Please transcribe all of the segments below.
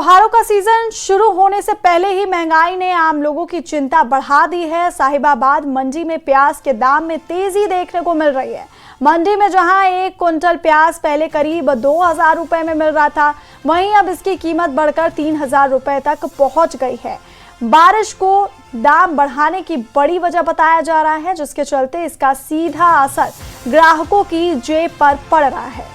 त्योहारों का सीजन शुरू होने से पहले ही महंगाई ने आम लोगों की चिंता बढ़ा दी है। साहिबाबाद मंडी में प्याज के दाम में तेजी देखने को मिल रही है। मंडी में जहां 1 क्विंटल प्याज पहले करीब 2000 रुपए में मिल रहा था, वहीं अब इसकी कीमत बढ़कर 3000 रुपए तक पहुंच गई है। बारिश को दाम बढ़ाने की बड़ी वजह बताया जा रहा है, जिसके चलते इसका सीधा असर ग्राहकों की जेब पर पड़ रहा है।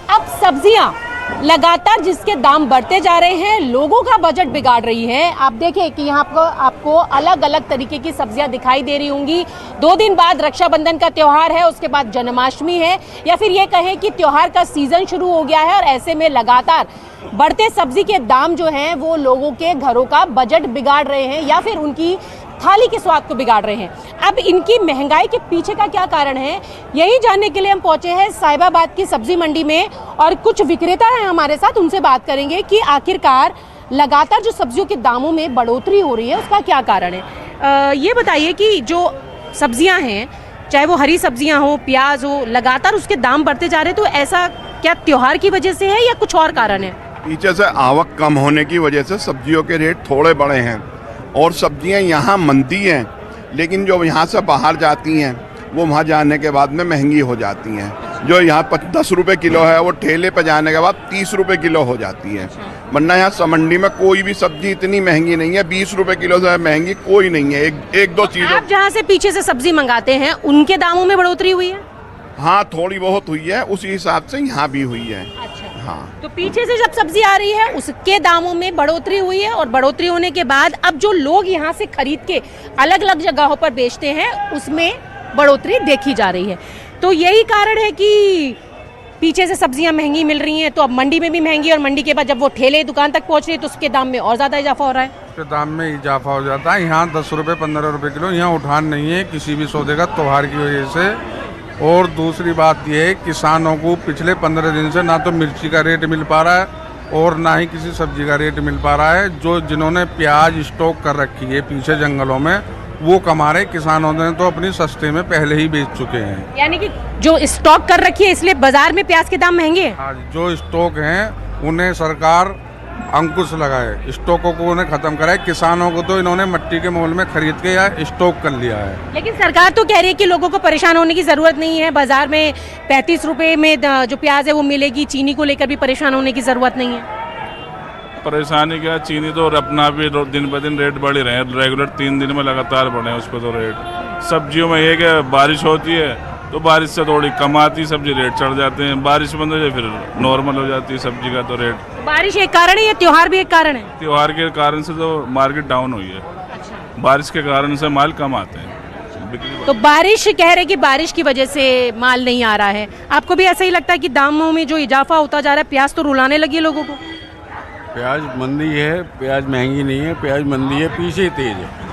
अब सब्जियां लगातार जिसके दाम बढ़ते जा रहे हैं, लोगों का बजट बिगाड़ रही है। आप देखिए कि यहाँ आपको अलग अलग तरीके की सब्जियां दिखाई दे रही होंगी। 2 दिन बाद रक्षाबंधन का त्योहार है, उसके बाद जन्माष्टमी है, या फिर ये कहें कि त्योहार का सीजन शुरू हो गया है और ऐसे में लगातार बढ़ते सब्जी के दाम जो हैं वो लोगों के घरों का बजट बिगाड़ रहे हैं या फिर उनकी थाली के स्वाद को बिगाड़ रहे हैं। अब इनकी महंगाई के पीछे का क्या कारण है, यही जानने के लिए हम पहुंचे हैं साहिबाबाद की सब्जी मंडी में और कुछ विक्रेता हैं हमारे साथ, उनसे बात करेंगे कि आखिरकार लगातार जो सब्जियों के दामों में बढ़ोतरी हो रही है उसका क्या कारण है। ये बताइए कि जो सब्जियां हैं, चाहे वो हरी सब्जियां हो, प्याज हो, लगातार उसके दाम बढ़ते जा रहे हैं, तो ऐसा क्या त्योहार की वजह से है या कुछ और कारण है? पीछे से आवक कम होने की वजह से सब्जियों के रेट थोड़े बढ़े हैं और सब्जियां यहाँ बनती हैं, लेकिन जो यहाँ से बाहर जाती हैं वो वहाँ जाने के बाद में महंगी हो जाती हैं। जो यहाँ 10 रुपये किलो है वो ठेले पर जाने के बाद 30 रुपये किलो हो जाती है। वरना यहाँ मंडी में कोई भी सब्जी इतनी महंगी नहीं है, 20 रुपये किलो से महंगी कोई नहीं है। एक दो चीज़ आप जहाँ से पीछे से सब्जी मंगाते हैं उनके दामों में बढ़ोतरी हुई है? हाँ, थोड़ी बहुत हुई है, उसी हिसाब से यहाँ भी हुई है। हाँ, तो पीछे से जब सब्जी आ रही है उसके दामों में बढ़ोतरी हुई है और बढ़ोतरी होने के बाद अब जो लोग यहाँ से खरीद के अलग अलग जगहों पर बेचते हैं उसमें बढ़ोतरी देखी जा रही है। तो यही कारण है कि पीछे से सब्जियां महंगी मिल रही हैं, तो अब मंडी में भी महंगी और मंडी के बाद जब वो ठेले दुकान तक पहुँच रही है तो उसके दाम में और ज़्यादा इजाफा हो रहा है। उसके दाम में इजाफा हो जाता है। यहाँ 10 रुपये 15 रुपये किलो यहाँ उठान नहीं है किसी भी सौदे का त्योहार की वजह से। और दूसरी बात यह है, किसानों को पिछले 15 दिन से ना तो मिर्ची का रेट मिल पा रहा है और ना ही किसी सब्जी का रेट मिल पा रहा है। जो जिन्होंने प्याज स्टॉक कर रखी है पीछे जंगलों में, वो कमा रहे, किसानों ने तो अपनी सस्ते में पहले ही बेच चुके हैं। यानी कि जो स्टॉक कर रखी है इसलिए बाजार में प्याज के दाम महंगे हैं। हाँ, जो स्टॉक हैं उन्हें सरकार अंकुश लगाए, स्टॉकों को उन्हें खत्म कराए। किसानों को तो इन्होंने मिट्टी के मोल में खरीद के या स्टॉक कर लिया है। लेकिन सरकार तो कह रही है कि लोगों को परेशान होने की जरूरत नहीं है, बाजार में 35 रुपए में जो प्याज है वो मिलेगी, चीनी को लेकर भी परेशान होने की जरूरत नहीं है। परेशानी क्या, चीनी तो अपना भी दिन ब दिन रेट बढ़ ही रहे हैं, रेगुलर 3 दिन में लगातार बढ़े हैं उस पर तो रेट। सब्जियों में ये कि बारिश होती है तो बारिश से थोड़ी कम आती सब्जी, रेट चढ़ जाते हैं। बारिश बंद हो जाए फिर नॉर्मल हो जाती है सब्जी का तो रेट। बारिश एक कारण है या त्योहार भी एक कारण है? त्योहार के कारण से तो मार्केट डाउन हुई है। अच्छा। बारिश के कारण से माल कम आते हैं। तो बारिश कह रहे कि बारिश की वजह से माल नहीं आ रहा है, आपको भी ऐसा ही लगता है कि दामों में जो इजाफा होता जा रहा है, प्याज तो रुलाने लगी है लोगों को? प्याज मंदी है, प्याज महंगी नहीं है, प्याज मंदी है, पीछे तेज है।